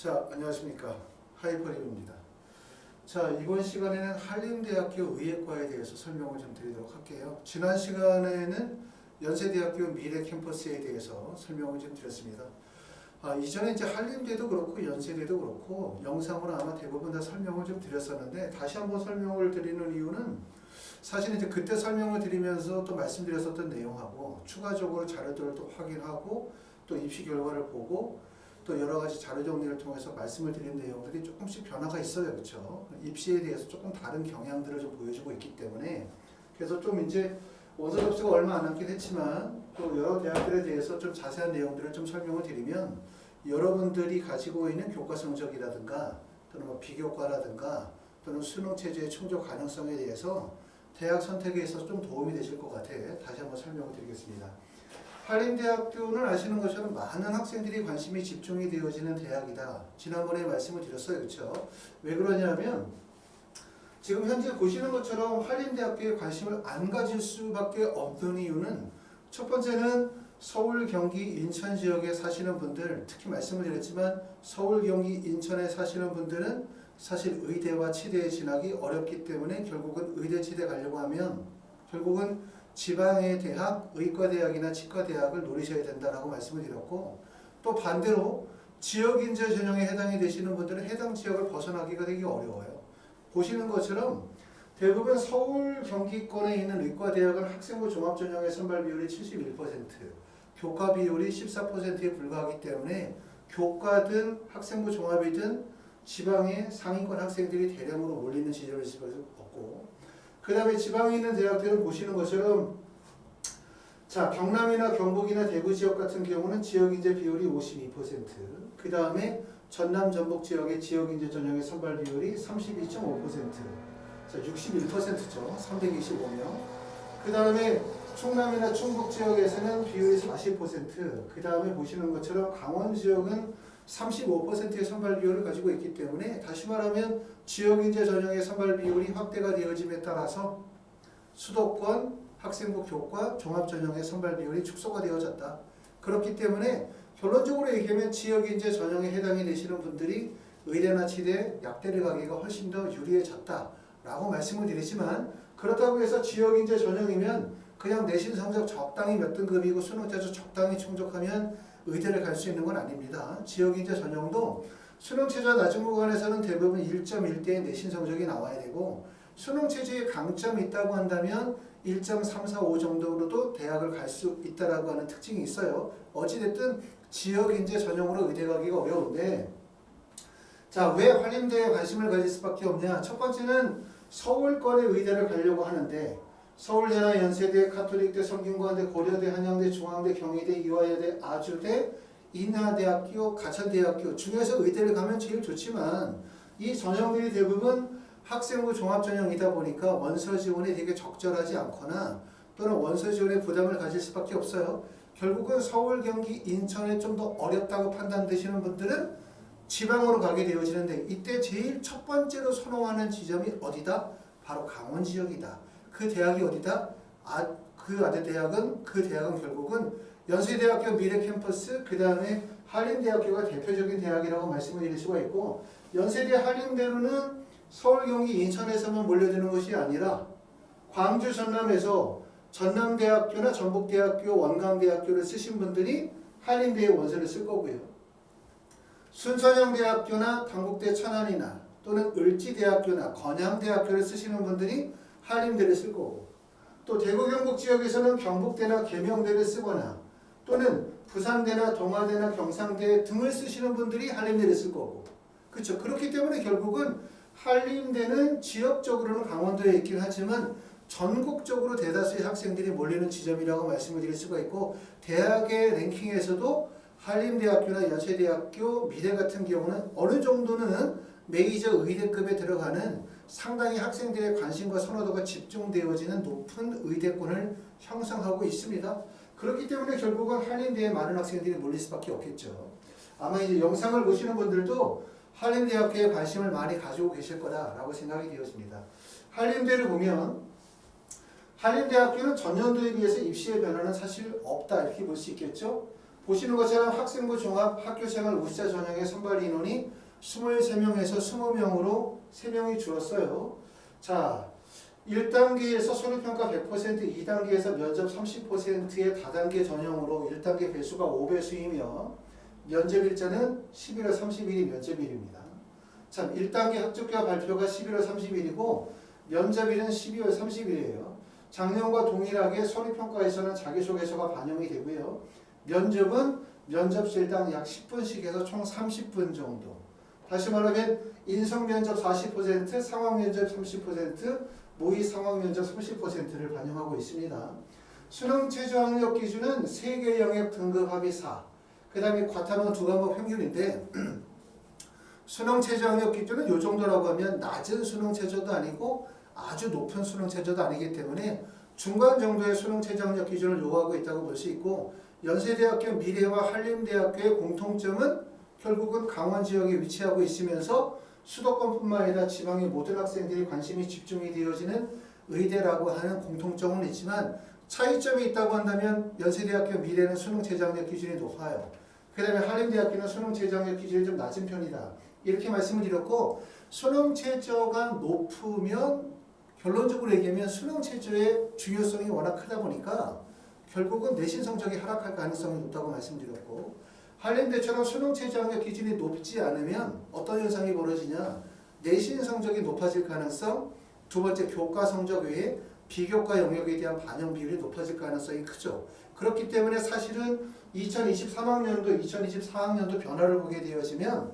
자, 안녕하십니까. 하이퍼립입니다. 자, 이번 시간에는 한림대학교 의예과에 대해서 설명을 좀 드리도록 할게요. 지난 시간에는 연세대학교 미래 캠퍼스에 대해서 설명을 좀 드렸습니다. 이전에 이제 한림대도 그렇고 연세대도 그렇고 영상으로 아마 대부분 다 설명을 좀 드렸었는데 다시 한번 설명을 드리는 이유는 사실 이제 그때 설명을 드리면서 또 말씀드렸었던 내용하고 추가적으로 자료들을 또 확인하고 또 입시 결과를 보고 또 여러 가지 자료 정리를 통해서 말씀을 드린 내용들이 조금씩 변화가 있어요. 그렇죠? 입시에 대해서 조금 다른 경향들을 좀 보여주고 있기 때문에 그래서 좀 이제 원서 접수가 얼마 안 남긴 했지만 또 여러 대학들에 대해서 좀 자세한 내용들을 좀 설명을 드리면 여러분들이 가지고 있는 교과 성적이라든가 또는 뭐 비교과라든가 또는 수능 체제의 충족 가능성에 대해서 대학 선택에 있어서 좀 도움이 되실 것 같아 다시 한번 설명을 드리겠습니다. 한림대학교는 아시는 것처럼 많은 학생들이 관심이 집중이 되어지는 대학이다. 지난번에 말씀을 드렸어요. 그렇죠? 왜 그러냐면 지금 현재 보시는 것처럼 한림대학교에 관심을 안 가질 수밖에 없는 이유는 첫 번째는 서울, 경기, 인천 지역에 사시는 분들, 특히 말씀을 드렸지만 서울, 경기, 인천에 사시는 분들은 사실 의대와 치대에 진학이 어렵기 때문에 결국은 의대, 치대 가려고 하면 결국은 지방의 대학, 의과대학이나 치과대학을 노리셔야 된다라고 말씀을 드렸고 또 반대로 지역인재 전형에 해당이 되시는 분들은 해당 지역을 벗어나기가 되게 어려워요. 보시는 것처럼 대부분 서울 경기권에 있는 의과대학은 학생부 종합전형의 선발 비율이 71%, 교과 비율이 14%에 불과하기 때문에 교과든 학생부 종합이든 지방의 상위권 학생들이 대량으로 몰리는 지점일 수밖에 없고 그 다음에 지방에 있는 대학들은 보시는 것처럼 자 경남이나 경북이나 대구 지역 같은 경우는 지역인재 비율이 52%, 그 다음에 전남 전북 지역의 지역인재 전형의 선발 비율이 32.5%, 자 61%죠. 325명. 그 다음에 충남이나 충북 지역에서는 비율이 40%, 그 다음에 보시는 것처럼 강원 지역은 35%의 선발 비율을 가지고 있기 때문에 다시 말하면 지역인재 전형의 선발 비율이 확대가 되어짐에 따라서 수도권 학생부 교과 종합전형의 선발 비율이 축소가 되어졌다. 그렇기 때문에 결론적으로 얘기하면 지역인재 전형에 해당이 되시는 분들이 의대나 치대, 약대를 가기가 훨씬 더 유리해졌다라고 말씀을 드리지만 그렇다고 해서 지역인재 전형이면 그냥 내신 성적 적당히 몇 등급이고 수능 때도 적당히 충족하면 의대를 갈 수 있는 건 아닙니다. 지역인재 전형도 수능체제와 낮은 구간에서는 대부분 1.1대의 내신 성적이 나와야 되고 수능체제에 강점이 있다고 한다면 1.345 정도로도 대학을 갈 수 있다라고 하는 특징이 있어요. 어찌됐든 지역인재 전형으로 의대 가기가 어려운데 자, 왜 한림대에 관심을 가질 수밖에 없냐? 첫 번째는 서울권의 의대를 가려고 하는데 서울대나 연세대, 가톨릭대, 성균관대, 고려대, 한양대, 중앙대, 경희대, 이화여대, 아주대, 인하대학교, 가천대학교 중에서 의대를 가면 제일 좋지만 이 전형들이 대부분 학생부 종합전형이다 보니까 원서 지원이 되게 적절하지 않거나 또는 원서 지원에 부담을 가질 수밖에 없어요. 결국은 서울, 경기, 인천에 좀 더 어렵다고 판단되시는 분들은 지방으로 가게 되어지는데 이때 제일 첫 번째로 선호하는 지점이 어디다? 바로 강원 지역이다. 그 대학이 어디다? 그 아대 대학은 그 대학은 결국은 연세대학교 미래 캠퍼스 그 다음에 한림대학교가 대표적인 대학이라고 말씀을 드릴 수가 있고 연세대 한림대로는 서울, 경기, 인천에서만 몰려드는 것이 아니라 광주, 전남에서 전남대학교나 전북대학교, 원광대학교를 쓰신 분들이 한림대에 원서를 쓸 거고요. 순천향대학교나 당국대 천안이나 또는 을지대학교나 건양대학교를 쓰시는 분들이 한림대를 쓸 거고 또 대구 경북 지역에서는 경북대나 계명대를 쓰거나 또는 부산대나 동아대나 경상대 등을 쓰시는 분들이 한림대를 쓸 거고 그렇죠. 그렇기 때문에 결국은 한림대는 지역적으로는 강원도에 있긴 하지만 전국적으로 대다수의 학생들이 몰리는 지점이라고 말씀을 드릴 수가 있고 대학의 랭킹에서도 한림대학교나 연세대학교, 미대 같은 경우는 어느 정도는 메이저 의대급에 들어가는 상당히 학생들의 관심과 선호도가 집중되어지는 높은 의대권을 형성하고 있습니다. 그렇기 때문에 결국은 한림대에 많은 학생들이 몰릴 수밖에 없겠죠. 아마 이제 영상을 보시는 분들도 한림대학교에 관심을 많이 가지고 계실 거다라고 생각이 되어집니다. 한림대를 보면 한림대학교는 전년도에 비해서 입시의 변화는 사실 없다 이렇게 볼 수 있겠죠. 보시는 것처럼 학생부 종합 학교생활 우수자 전형의 선발 인원이 23명에서 20명으로 3명이 줄었어요. 자, 1단계에서 서류평가 100%, 2단계에서 면접 30%의 다단계 전형으로 1단계 배수가 5배수이며 면접일자는 11월 30일이 면접일입니다. 참, 1단계 합격자 발표가 11월 30일이고 면접일은 12월 30일이에요. 작년과 동일하게 서류평가에서는 자기소개서가 반영이 되고요. 면접은 면접실당 약 10분씩 해서 총 30분 정도. 다시 말하면 인성면접 40%, 상황면접 30%, 모의 상황면접 30%를 반영하고 있습니다. 수능 최저 학력 기준은 3개 영역 등급 합의 4. 그 다음에 과탐은 2과목 평균인데 수능 최저 학력 기준은 이 정도라고 하면 낮은 수능 최저도 아니고 아주 높은 수능 최저도 아니기 때문에 중간 정도의 수능 최저 학력 기준을 요구하고 있다고 볼 수 있고 연세대학교 미래와 한림대학교의 공통점은 결국은 강원 지역에 위치하고 있으면서 수도권뿐만 아니라 지방의 모든 학생들이 관심이 집중이 되어지는 의대라고 하는 공통점은 있지만 차이점이 있다고 한다면 연세대학교 미래는 수능 최저 학력 기준이 높아요. 그 다음에 한림대학교는 수능 최저 학력 기준이 좀 낮은 편이다. 이렇게 말씀을 드렸고 수능 최저가 높으면 결론적으로 얘기하면 수능 최저의 중요성이 워낙 크다 보니까 결국은 내신 성적이 하락할 가능성이 높다고 말씀드렸고 한림대처럼 수능 최저 학력 기준이 높지 않으면 어떤 현상이 벌어지냐 내신 성적이 높아질 가능성 두 번째 교과 성적 외에 비교과 영역에 대한 반영 비율이 높아질 가능성이 크죠. 그렇기 때문에 사실은 2023학년도, 2024학년도 변화를 보게 되어지면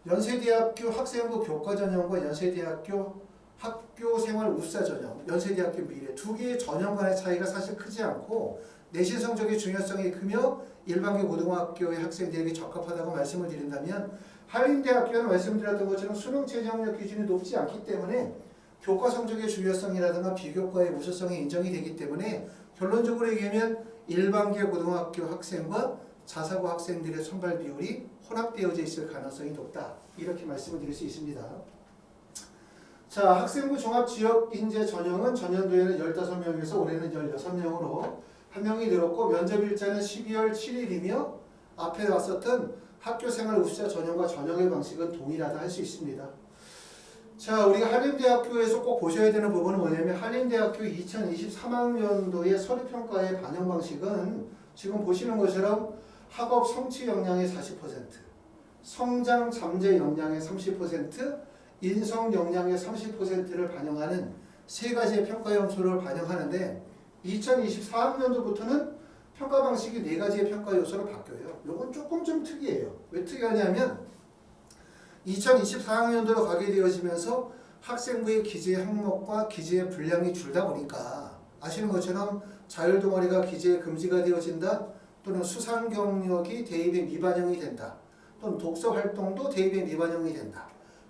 연세대학교 학생부 교과 전형과 연세대학교 학교생활 우수자 전형, 연세대학교 미래 두 개의 전형 간의 차이가 사실 크지 않고 내신 성적의 중요성이 크며 일반계 고등학교의 학생들에게 적합하다고 말씀을 드린다면 한림대학교는 말씀드렸던 것처럼 수능 최저 학력 기준이 높지 않기 때문에 교과 성적의 중요성이라든가 비교과의 우수성이 인정이 되기 때문에 결론적으로 얘기하면 일반계 고등학교 학생과 자사고 학생들의 선발 비율이 혼합되어져 있을 가능성이 높다. 이렇게 말씀을 드릴 수 있습니다. 자, 학생부 종합지역인재 전형은 전년도에는 15명에서 올해는 16명으로 한 명이 늘었고 면접일자는 12월 7일이며 앞에 왔었던 학교생활 우수자 전형과 전형의 방식은 동일하다 할 수 있습니다. 자, 우리가 한림대학교에서 꼭 보셔야 되는 부분은 뭐냐면 한림대학교 2023학년도의 서류평가의 반영 방식은 지금 보시는 것처럼 학업 성취 역량의 40%, 성장 잠재 역량의 30%, 인성 역량의 30%를 반영하는 세 가지의 평가 요소를 반영하는데 2024학년도부터는 평가 방식이 네 가지의 평가 요소로 바뀌어요. 이건 조금 좀 특이해요. 왜 특이하냐면 2024학년도로 가게 되어지면서 학생부의 기재 항목과 기재의 분량이 줄다 보니까 아시는 것처럼 자율동아리가 기재에 금지가 되어진다 또는 수상 경력이 대입에 미반영이 된다 또는 독서 활동도 대입에 미반영이 된다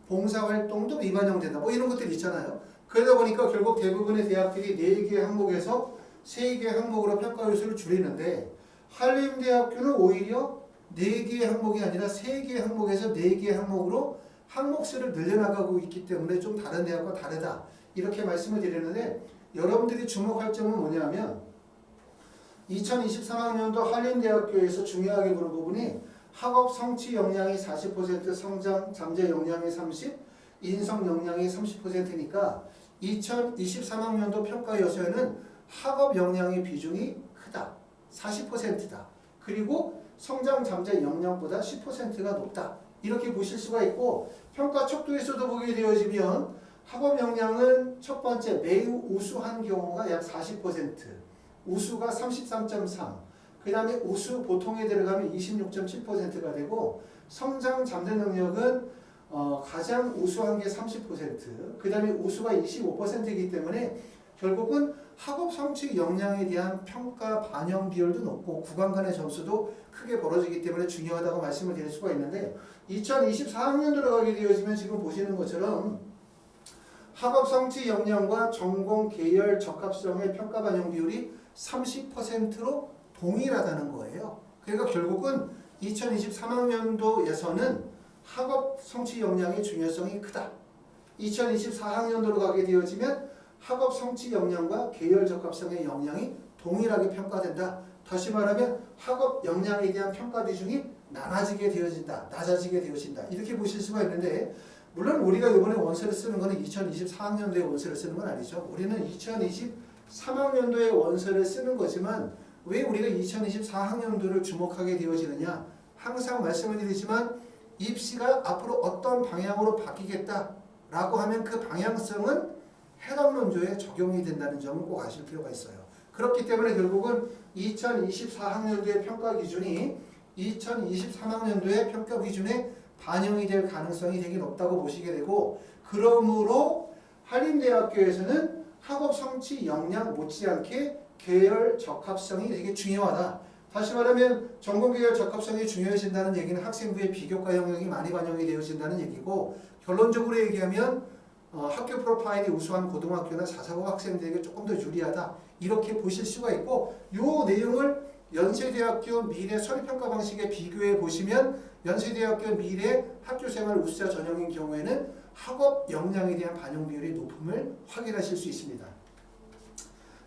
봉사 활동도 미반영된다 뭐 이런 것들이 있잖아요. 그러다 보니까 결국 대부분의 대학들이 4개 항목에서 3개 항목으로 평가 요소를 줄이는데 한림대학교는 오히려 4개의 항목이 아니라 3개의 항목에서 4개의 항목으로 항목 수를 늘려나가고 있기 때문에 좀 다른 대학과 다르다 이렇게 말씀을 드리는데 여러분들이 주목할 점은 뭐냐면 2023학년도 한림대학교에서 중요하게 보는 부분이 학업 성취 역량이 40%, 성장 잠재 역량이 30%, 인성 역량이 30%니까 2023학년도 평가 요소에는 학업 역량의 비중이 크다. 40%다. 그리고 성장 잠재 역량보다 10%가 높다. 이렇게 보실 수가 있고 평가 척도에서도 보게 되어지면 학업 역량은 첫 번째 매우 우수한 경우가 약 40%, 우수가 33.3%, 그 다음에 우수 보통에 들어가면 26.7%가 되고 성장 잠재 능력은 가장 우수한 게 30%, 그 다음에 우수가 25%이기 때문에 결국은 학업 성취 역량에 대한 평가 반영 비율도 높고 구간 간의 점수도 크게 벌어지기 때문에 중요하다고 말씀을 드릴 수가 있는데 2024학년도로 가게 되어지면 지금 보시는 것처럼 학업 성취 역량과 전공 계열 적합성의 평가 반영 비율이 30%로 동일하다는 거예요. 그러니까 결국은 2023학년도에서는 학업 성취 역량의 중요성이 크다. 2024학년도로 가게 되어지면 학업 성취 역량과 계열 적합성의 역량이 동일하게 평가된다. 다시 말하면 학업 역량에 대한 평가 비중이 낮아지게 되어진다. 이렇게 보실 수가 있는데 물론 우리가 이번에 원서를 쓰는 거는 2024학년도에 원서를 쓰는 건 아니죠. 우리는 2023학년도에 원서를 쓰는 거지만 왜 우리가 2024학년도를 주목하게 되어지느냐? 항상 말씀을 드리지만 입시가 앞으로 어떤 방향으로 바뀌겠다라고 하면 그 방향성은 해당 논조에 적용이 된다는 점을 꼭 아실 필요가 있어요. 그렇기 때문에 결국은 2024학년도의 평가 기준이 2023학년도의 평가 기준에 반영이 될 가능성이 되게 높다고 보시게 되고 그러므로 한림대학교에서는 학업 성취 역량 못지않게 계열 적합성이 되게 중요하다. 다시 말하면 전공 계열 적합성이 중요해진다는 얘기는 학생부의 비교과 영역이 많이 반영이 되어진다는 얘기고 결론적으로 얘기하면 학교 프로파일이 우수한 고등학교나 자사고 학생들에게 조금 더 유리하다. 이렇게 보실 수가 있고 이 내용을 연세대학교 미래 서류평가 방식에 비교해 보시면 연세대학교 미래 학교생활 우수자 전형인 경우에는 학업 역량에 대한 반영 비율이 높음을 확인하실 수 있습니다.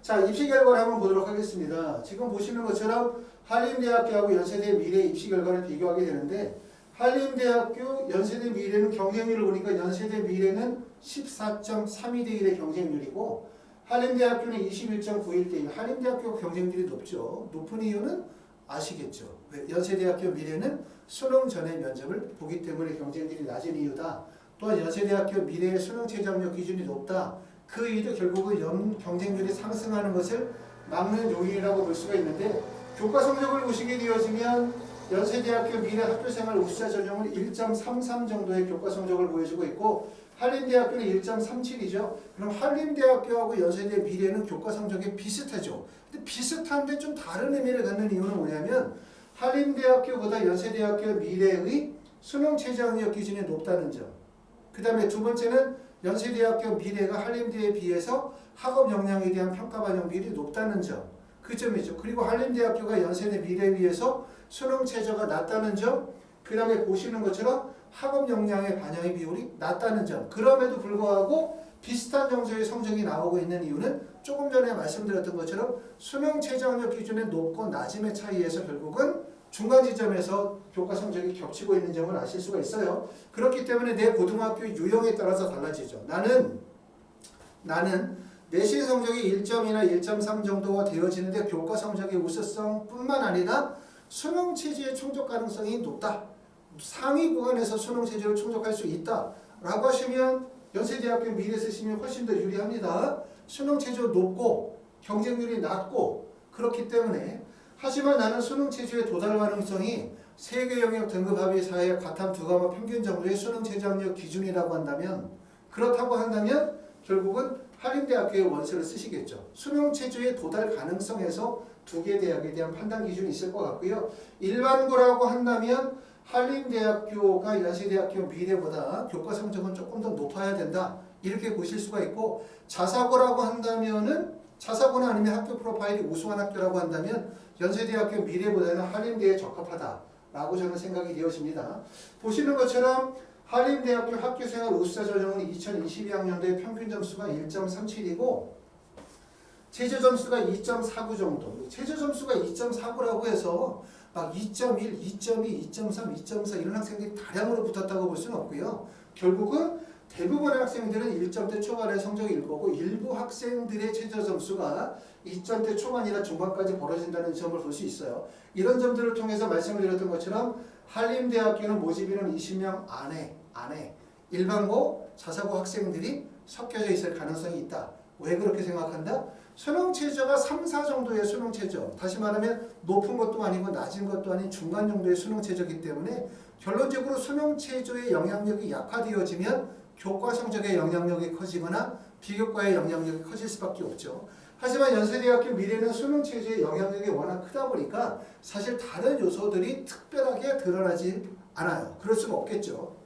자, 입시 결과를 한번 보도록 하겠습니다. 지금 보시는 것처럼 한림대학교하고 연세대 미래 입시 결과를 비교하게 되는데 한림대학교, 연세대 미래는 경쟁률을 보니까 연세대 미래는 14.32대 1의 경쟁률이고 한림대학교는 21.91대 1. 한림대학교 경쟁률이 높죠. 높은 이유는 아시겠죠. 연세대학교 미래는 수능 전에 면접을 보기 때문에 경쟁률이 낮은 이유다. 또한 연세대학교 미래의 수능 최저학력 기준이 높다. 그 이유도 결국은 경쟁률이 상승하는 것을 막는 요인이라고 볼 수가 있는데 교과 성적을 보시게 되어지면 연세대학교 미래 학교생활 우수자 전형은 1.33 정도의 교과 성적을 보여주고 있고 한림대학교는 1.37이죠. 그럼 한림대학교하고 연세대 미래는 교과 성적이 비슷하죠. 근데 비슷한데 좀 다른 의미를 갖는 이유는 뭐냐면 한림대학교보다 연세대학교 미래의 수능 최저학력 기준이 높다는 점. 그 다음에 두 번째는 연세대학교 미래가 한림대에 비해서 학업 역량에 대한 평가 반영 비율이 높다는 점. 그 점이죠. 그리고 한림대학교가 연세대 미래에 비해서 수능 최저가 낮다는 점. 그 다음에 보시는 것처럼 학업 역량의 반영의 비율이 낮다는 점. 그럼에도 불구하고 비슷한 정도의 성적이 나오고 있는 이유는 조금 전에 말씀드렸던 것처럼 수능 최저학력 기준의 높고 낮음의 차이에서 결국은 중간 지점에서 교과 성적이 겹치고 있는 점을 아실 수가 있어요. 그렇기 때문에 내 고등학교 유형에 따라서 달라지죠. 나는 내신 성적이 1점이나 1.3 정도가 되어지는데 교과 성적의 우수성뿐만 아니라 수능 체제의 충족 가능성이 높다. 상위 구간에서 수능 체제를 충족할 수 있다. 라고 하시면 연세대학교 미래 쓰시면 훨씬 더 유리합니다. 수능 체제 높고 경쟁률이 낮고 그렇기 때문에 하지만 나는 수능 체제의 도달 가능성이 세계 영역 등급 합의 사이의 가탐 두 과목 평균 정도의 수능 최저학력 기준이라고 한다면 그렇다고 한다면 결국은 한림대학교의 원서를 쓰시겠죠. 수능 체제의 도달 가능성에서 두 개 대학에 대한 판단 기준이 있을 것 같고요. 일반고라고 한다면 한림대학교가 연세대학교 미래보다 교과 성적은 조금 더 높아야 된다. 이렇게 보실 수가 있고 자사고라고 한다면은 자사고나 아니면 학교 프로파일이 우수한 학교라고 한다면 연세대학교 미래보다는 한림대에 적합하다라고 저는 생각이 되어집니다. 보시는 것처럼 한림대학교 학교생활 우수자 전형은 2022학년도에 평균 점수가 1.37이고 최저 점수가 2.49 정도. 최저 점수가 2.49라고 해서 막 2.1, 2.2, 2.3, 2.4 이런 학생들이 다량으로 붙었다고 볼 수는 없고요. 결국은 대부분의 학생들은 1점대 초반의 성적일 거고 일부 학생들의 최저 점수가 2점대 초반이나 중반까지 벌어진다는 점을 볼 수 있어요. 이런 점들을 통해서 말씀을 드렸던 것처럼 한림대학교는 모집인원 20명 안에 일반고, 자사고 학생들이 섞여져 있을 가능성이 있다. 왜 그렇게 생각한다? 수능 최저가 3, 4 정도의 수능 최저. 다시 말하면 높은 것도 아니고 낮은 것도 아닌 중간 정도의 수능 최저이기 때문에 결론적으로 수능 최저의 영향력이 약화되어지면 교과 성적의 영향력이 커지거나 비교과의 영향력이 커질 수밖에 없죠. 하지만 연세대학교 미래는 수능 체제의 영향력이 워낙 크다 보니까 사실 다른 요소들이 특별하게 드러나지 않아요. 그럴 수가 없겠죠.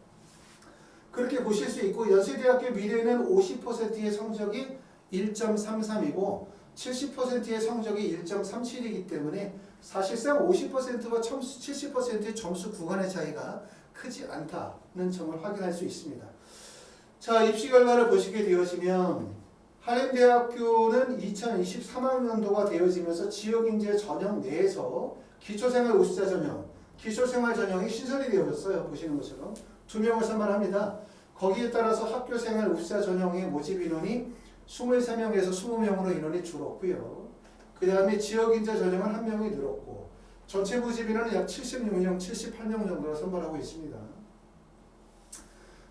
그렇게 보실 수 있고 연세대학교 미래는 50%의 성적이 1.33이고 70%의 성적이 1.37이기 때문에 사실상 50%와 70%의 점수 구간의 차이가 크지 않다는 점을 확인할 수 있습니다. 자, 입시 결과를 보시게 되어지면 한림대학교는 2023학년도가 되어지면서 지역인재 전형 내에서 기초생활 우수자 전형, 기초생활 전형이 신설이 되어졌어요. 보시는 것처럼 2명을 선발합니다. 거기에 따라서 학교생활 우수자 전형의 모집 인원이 23명에서 20명으로 인원이 줄었고요. 그 다음에 지역인재 전형은 1명이 늘었고 전체 모집 인원은 약 76명, 78명 정도가 선발하고 있습니다.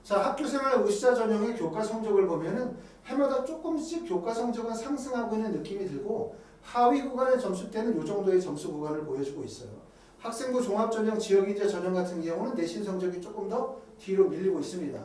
자, 학교생활 우수자 전형의 교과 성적을 보면은 해마다 조금씩 교과 성적은 상승하고 있는 느낌이 들고 하위 구간의 점수 때는 이 정도의 점수 구간을 보여주고 있어요. 학생부 종합전형, 지역인재 전형 같은 경우는 내신 성적이 조금 더 뒤로 밀리고 있습니다.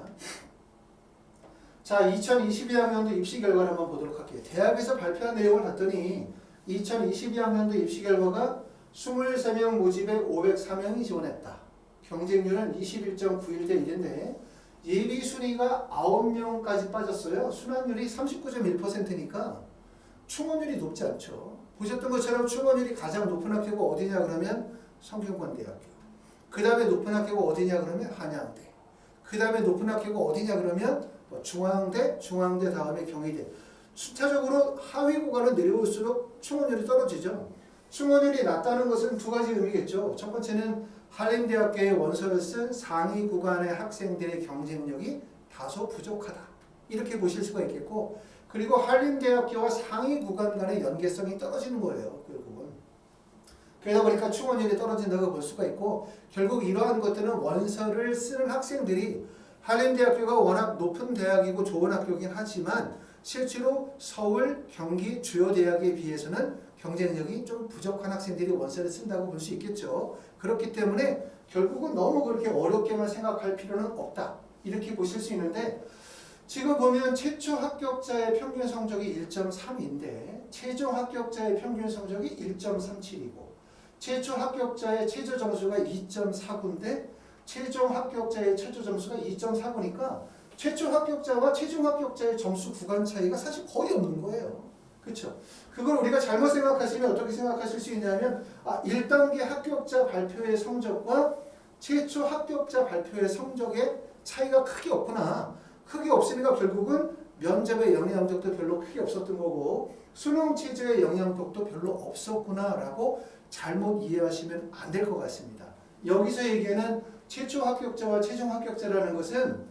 자, 2022학년도 입시 결과를 한번 보도록 할게요. 대학에서 발표한 내용을 봤더니 2022학년도 입시 결과가 23명 모집에 504명이 지원했다. 경쟁률은 21.91대 1인데 예비 순위가 9명까지 빠졌어요. 순환율이 39.1%니까 충원율이 높지 않죠. 보셨던 것처럼 충원율이 가장 높은 학교가 어디냐 그러면 성균관대학교. 그 다음에 높은 학교가 어디냐 그러면 한양대. 그 다음에 높은 학교가 어디냐 그러면 중앙대, 중앙대 다음에 경희대. 숫자적으로 하위 구간을 내려올수록 충원율이 떨어지죠. 충원율이 낮다는 것은 두 가지 의미겠죠. 첫 번째는 한림대학교의 원서를 쓴 상위 구간의 학생들의 경쟁력이 다소 부족하다. 이렇게 보실 수가 있겠고, 그리고 한림대학교와 상위 구간 간의 연계성이 떨어지는 거예요. 결국은. 그러다 보니까 충원율이 떨어진다고 볼 수가 있고, 결국 이러한 것들은 원서를 쓰는 학생들이 한림대학교가 워낙 높은 대학이고 좋은 학교이긴 하지만 실제로 서울, 경기 주요 대학에 비해서는 경쟁력이 좀 부족한 학생들이 원서를 쓴다고 볼 수 있겠죠. 그렇기 때문에 결국은 너무 그렇게 어렵게만 생각할 필요는 없다. 이렇게 보실 수 있는데 지금 보면 최초 합격자의 평균 성적이 1.3인데 최종 합격자의 평균 성적이 1.37이고 최초 합격자의 최저 점수가 2.49인데 최종 합격자의 최저 점수가 2.49니까 최초 합격자와 최종 합격자의 점수 구간 차이가 사실 거의 없는 거예요. 그렇죠? 그걸 우리가 잘못 생각하시면 어떻게 생각하실 수 있냐면 1단계 합격자 발표의 성적과 최초 합격자 발표의 성적의 차이가 크게 없구나. 크게 없으니까 결국은 면접의 영향력도 별로 크게 없었던 거고 수능 체제의 영향력도 별로 없었구나라고 잘못 이해하시면 안 될 것 같습니다. 여기서 얘기하는 최초 합격자와 최종 합격자라는 것은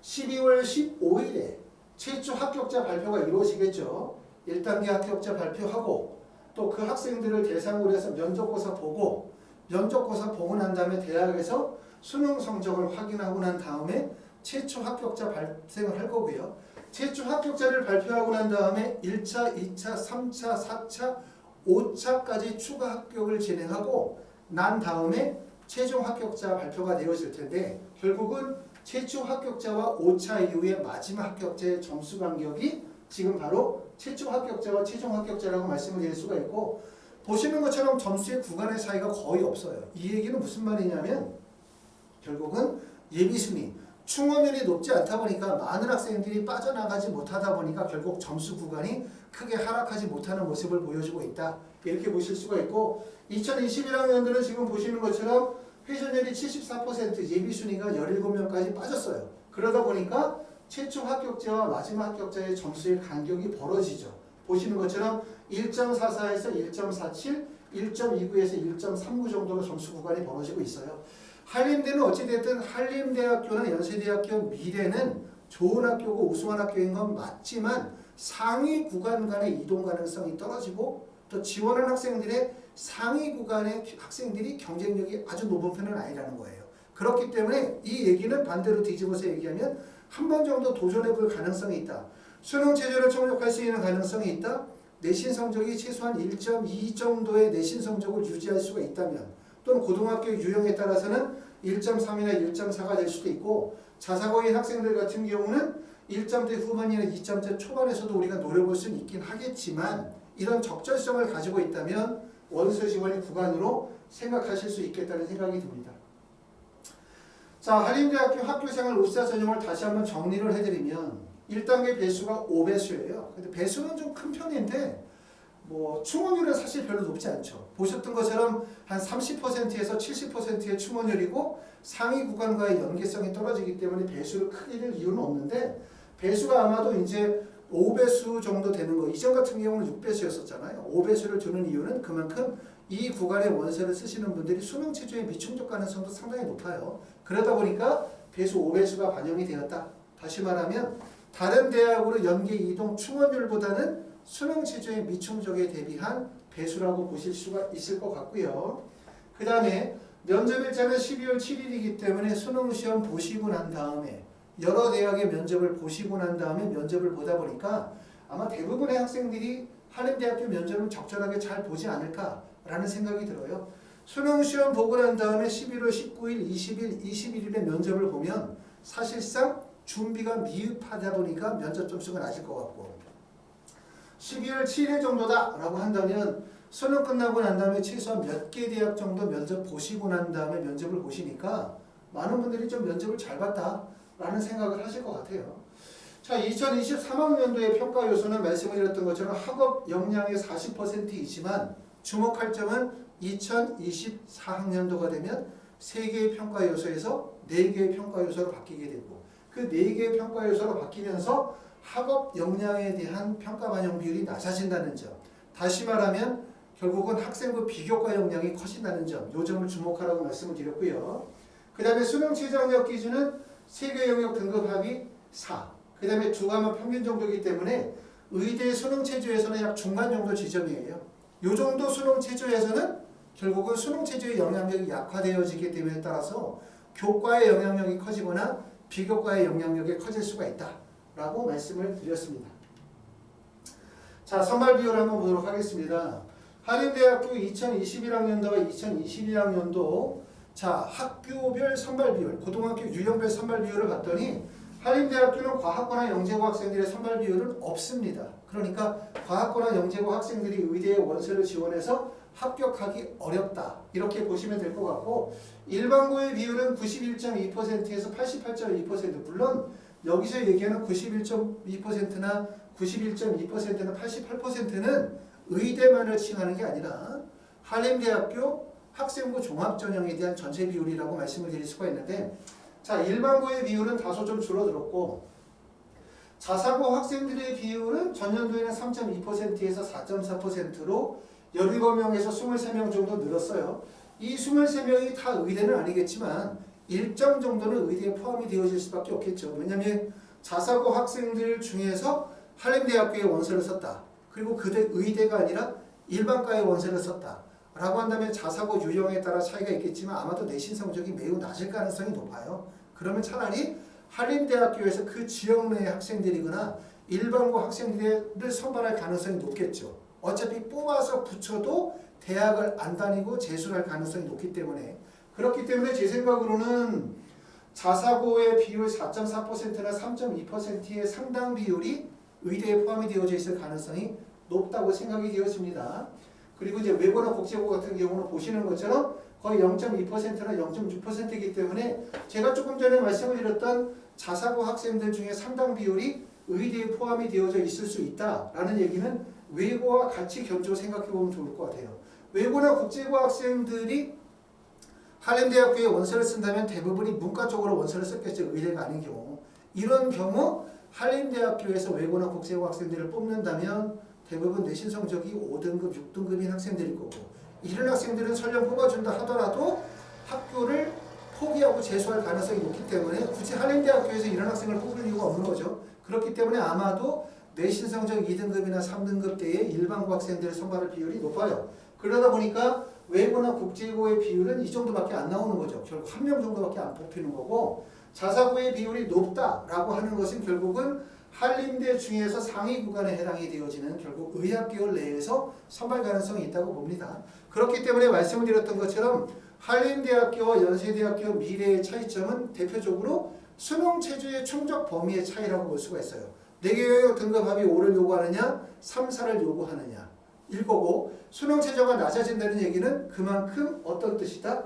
12월 15일에 최초 합격자 발표가 이루어지겠죠. 1단계 합격자 발표하고 또 그 학생들을 대상으로 해서 면접고사 보고 면접고사 보고 난 다음에 대학에서 수능 성적을 확인하고 난 다음에 최초 합격자 발생을 할 거고요. 최초 합격자를 발표하고 난 다음에 1차, 2차, 3차, 4차, 5차까지 추가 합격을 진행하고 난 다음에 최종 합격자 발표가 되어질 텐데 결국은 최초 합격자와 5차 이후에 마지막 합격자의 점수 간격이 지금 바로 최초 합격자와 최종 합격자라고 말씀을 드릴 수가 있고 보시는 것처럼 점수의 구간의 차이가 거의 없어요. 이 얘기는 무슨 말이냐면 결국은 예비순위, 충원율이 높지 않다 보니까 많은 학생들이 빠져나가지 못하다 보니까 결국 점수 구간이 크게 하락하지 못하는 모습을 보여주고 있다. 이렇게 보실 수가 있고 2021학년들은 지금 보시는 것처럼 회전율이 74% 예비순위가 17명까지 빠졌어요. 그러다 보니까 최초 합격자와 마지막 합격자의 점수의 간격이 벌어지죠. 보시는 것처럼 1.44에서 1.47, 1.29에서 1.39 정도로 점수 구간이 벌어지고 있어요. 한림대는 어찌됐든 한림대학교나 연세대학교 미래는 좋은 학교고 우수한 학교인 건 맞지만 상위 구간 간의 이동 가능성이 떨어지고 또 지원한 학생들의 상위 구간의 학생들이 경쟁력이 아주 높은 편은 아니라는 거예요. 그렇기 때문에 이 얘기는 반대로 뒤집어서 얘기하면 한 번 정도 도전해 볼 가능성이 있다. 수능 체제를 청력할 수 있는 가능성이 있다. 내신 성적이 최소한 1.2 정도의 내신 성적을 유지할 수가 있다면 또는 고등학교 유형에 따라서는 1.3이나 1.4가 될 수도 있고 자사고인 학생들 같은 경우는 1점대 후반이나 2점대 초반에서도 우리가 노려볼 수는 있긴 하겠지만 이런 적절성을 가지고 있다면 원서 지원의 구간으로 생각하실 수 있겠다는 생각이 듭니다. 자, 한림대학교 학교생활 우수자 전형을 다시 한번 정리를 해드리면 1단계 배수가 5배수예요. 근데 배수는 좀 큰 편인데 충원율은 사실 별로 높지 않죠. 보셨던 것처럼 한 30%에서 70%의 충원율이고 상위 구간과의 연계성이 떨어지기 때문에 배수를 크게 낼 이유는 없는데 배수가 아마도 이제 5배수 정도 되는 거. 이전 같은 경우는 6배수였었잖아요. 5배수를 두는 이유는 그만큼 이 구간의 원서를 쓰시는 분들이 수능 체조에 미충족 가능성도 상당히 높아요. 그러다 보니까 배수 5배수가 반영이 되었다. 다시 말하면 다른 대학으로 연계 이동 충원율보다는 수능 체조의 미충족에 대비한 배수라고 보실 수가 있을 것 같고요. 그 다음에 면접일자는 12월 7일이기 때문에 수능 시험 보시고 난 다음에 여러 대학의 면접을 보시고 난 다음에 면접을 보다 보니까 아마 대부분의 학생들이 한림대학교 면접을 적절하게 잘 보지 않을까라는 생각이 들어요. 수능 시험 보고 난 다음에 11월 19일, 20일, 21일에 면접을 보면 사실상 준비가 미흡하다 보니까 면접 점수가 낮을 것 같고 12월 7일 정도다라고 한다면 수능 끝나고 난 다음에 최소한 몇 개 대학 정도 면접 보시고 난 다음에 면접을 보시니까 많은 분들이 좀 면접을 잘 봤다라는 생각을 하실 것 같아요. 자, 2023학년도의 평가 요소는 말씀을 드렸던 것처럼 학업 역량의 40%이지만 주목할 점은 2024학년도가 되면 3개의 평가 요소에서 4개의 평가 요소로 바뀌게 되고 그 4개의 평가 요소로 바뀌면서 학업 역량에 대한 평가 반영 비율이 낮아진다는 점. 다시 말하면 결국은 학생부 비교과 역량이 커진다는 점. 이 점을 주목하라고 말씀을 드렸고요. 그 다음에 수능 최저학력 기준은 3개 영역 등급 합이 4. 그 다음에 두 과목 평균 정도이기 때문에 의대 수능 체조에서는 약 중간 정도 지점이에요. 이 정도 수능 체조에서는 결국은 수능 체조의 영향력이 약화되어지기 때문에 따라서 교과의 영향력이 커지거나 비교과의 영향력이 커질 수가 있다라고 말씀을 드렸습니다. 자, 선발 비율을 한번 보도록 하겠습니다. 한림대학교 2021학년도와 2022학년도 자 학교별 선발 비율, 고등학교 유형별 선발 비율을 봤더니 한림대학교는 과학고나 영재고 학생들의 선발 비율은 없습니다. 그러니까 과학고나 영재고 학생들이 의대에 원서를 지원해서 합격하기 어렵다. 이렇게 보시면 될 것 같고 일반고의 비율은 91.2%에서 88.2%. 물론 여기서 얘기하는 91.2%나 91.2%나 88%는 의대만을 칭하는 게 아니라 한림대학교 학생부 종합전형에 대한 전체 비율이라고 말씀을 드릴 수가 있는데 자, 일반고의 비율은 다소 좀 줄어들었고 자사고 학생들의 비율은 전년도에는 3.2%에서 4.4%로 17명에서 23명 정도 늘었어요. 이 23명이 다 의대는 아니겠지만 일정 정도는 의대에 포함이 되어질 수밖에 없겠죠. 왜냐하면 자사고 학생들 중에서 한림대학교에 원서를 썼다. 그리고 그대 의대가 아니라 일반과에 원서를 썼다. 라고 한다면 자사고 유형에 따라 차이가 있겠지만 아마도 내신 성적이 매우 낮을 가능성이 높아요. 그러면 차라리 한림대학교에서 그 지역 내의 학생들이거나 일반고 학생들을 선발할 가능성이 높겠죠. 어차피 뽑아서 붙여도 대학을 안 다니고 재수를 할 가능성이 높기 때문에 그렇기 때문에 제 생각으로는 자사고의 비율 4.4%나 3.2%의 상당 비율이 의대에 포함이 되어져 있을 가능성이 높다고 생각이 되어집니다. 그리고 이제 외고나 국제고 같은 경우는 보시는 것처럼 거의 0.2%나 0.6%이기 때문에 제가 조금 전에 말씀을 드렸던 자사고 학생들 중에 상당 비율이 의대에 포함이 되어져 있을 수 있다라는 얘기는 외고와 같이 견주어 생각해 보면 좋을 것 같아요. 외고나 국제고 학생들이 한림대학교에 원서를 쓴다면 대부분이 문과 쪽으로 원서를 썼겠죠. 의대가 아닌 경우. 이런 경우 한림대학교에서 외고나 국제고 학생들을 뽑는다면 대부분 내신 성적이 5등급, 6등급인 학생들일 거고 이런 학생들은 설령 뽑아준다 하더라도 학교를 포기하고 재수할 가능성이 높기 때문에 굳이 한림대학교에서 이런 학생을 뽑을 이유가 없는 거죠. 그렇기 때문에 아마도 내신 성적 2등급이나 3등급 대의 일반고 학생들의 선발 비율이 높아요. 그러다 보니까 외고나 국제고의 비율은 이 정도밖에 안 나오는 거죠. 결국 1명 정도밖에 안 뽑히는 거고 자사고의 비율이 높다라고 하는 것은 결국은 한림대 중에서 상위 구간에 해당이 되어지는 결국 의학계열 내에서 선발 가능성이 있다고 봅니다. 그렇기 때문에 말씀을 드렸던 것처럼 한림대학교와 연세대학교 미래의 차이점은 대표적으로 수능 체제의 충족 범위의 차이라고 볼 수가 있어요. 4개 영역 등급 합이 5를 요구하느냐 3, 4를 요구하느냐 일 거고 수능 체제가 낮아진다는 얘기는 그만큼 어떤 뜻이다?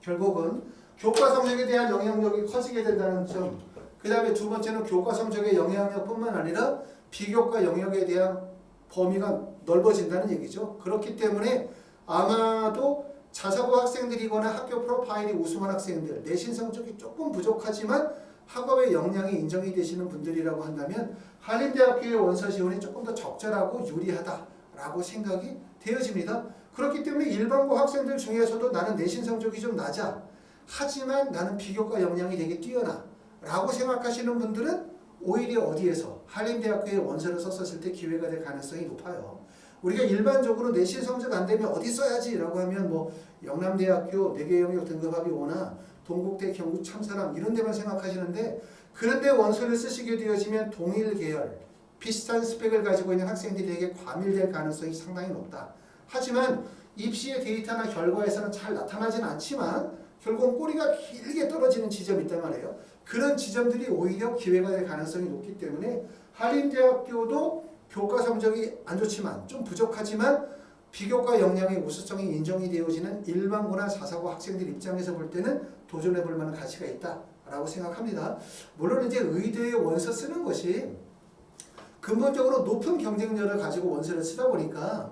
결국은 교과 성적에 대한 영향력이 커지게 된다는 점. 그 다음에 두 번째는 교과 성적의 영향력뿐만 아니라 비교과 영역에 대한 범위가 넓어진다는 얘기죠. 그렇기 때문에 아마도 자사고 학생들이거나 학교 프로파일이 우수한 학생들, 내신 성적이 조금 부족하지만 학업의 역량이 인정이 되시는 분들이라고 한다면 한림대학교의 원서 지원이 조금 더 적절하고 유리하다라고 생각이 되어집니다. 그렇기 때문에 일반고 학생들 중에서도 나는 내신 성적이 좀 낮아. 하지만 나는 비교과 역량이 되게 뛰어나. 라고 생각하시는 분들은 오히려 어디에서 한림대학교의 원서를 썼을 때 기회가 될 가능성이 높아요. 우리가 일반적으로 내신 성적 안 되면 어디 써야지 라고 하면 뭐 영남대학교 4개 영역 등급합이 오나 동국대 경북 참사람 이런 데만 생각하시는데 그런데 원서를 쓰시게 되어지면 동일 계열 비슷한 스펙을 가지고 있는 학생들에게 과밀될 가능성이 상당히 높다. 하지만 입시의 데이터나 결과에서는 잘 나타나진 않지만 결국은 꼬리가 길게 떨어지는 지점이 있단 말이에요. 그런 지점들이 오히려 기회가 될 가능성이 높기 때문에 한림대학교도 교과 성적이 안 좋지만 좀 부족하지만 비교과 역량의 우수성이 인정이 되어지는 일반고나 자사고 학생들 입장에서 볼 때는 도전해 볼 만한 가치가 있다라고 생각합니다. 물론 이제 의대에 원서 쓰는 것이 근본적으로 높은 경쟁력을 가지고 원서를 쓰다 보니까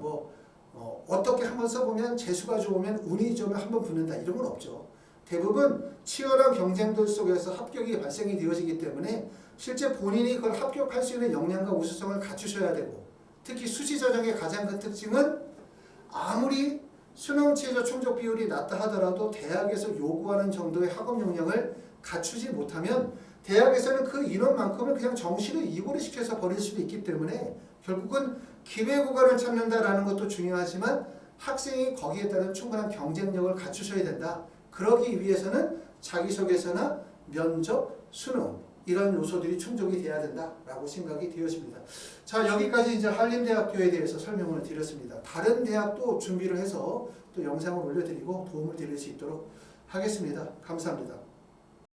어떻게 한번 써보면 재수가 좋으면 운이 좋으면 한번 붙는다 이런 건 없죠. 대부분 치열한 경쟁들 속에서 합격이 발생이 되어지기 때문에 실제 본인이 그걸 합격할 수 있는 역량과 우수성을 갖추셔야 되고 특히 수시전형의 가장 큰 특징은 아무리 수능 최저 충족 비율이 낮다 하더라도 대학에서 요구하는 정도의 학업 역량을 갖추지 못하면 대학에서는 그 인원만큼을 그냥 정시로 이고를 시켜서 버릴 수도 있기 때문에 결국은 기회 구간을 찾는다라는 것도 중요하지만 학생이 거기에 따른 충분한 경쟁력을 갖추셔야 된다. 그러기 위해서는 자기소개서나 면접, 수능 이런 요소들이 충족이 돼야 된다라고 생각이 되어집니다. 자, 여기까지 이제 한림대학교에 대해서 설명을 드렸습니다. 다른 대학도 준비를 해서 또 영상을 올려드리고 도움을 드릴 수 있도록 하겠습니다. 감사합니다.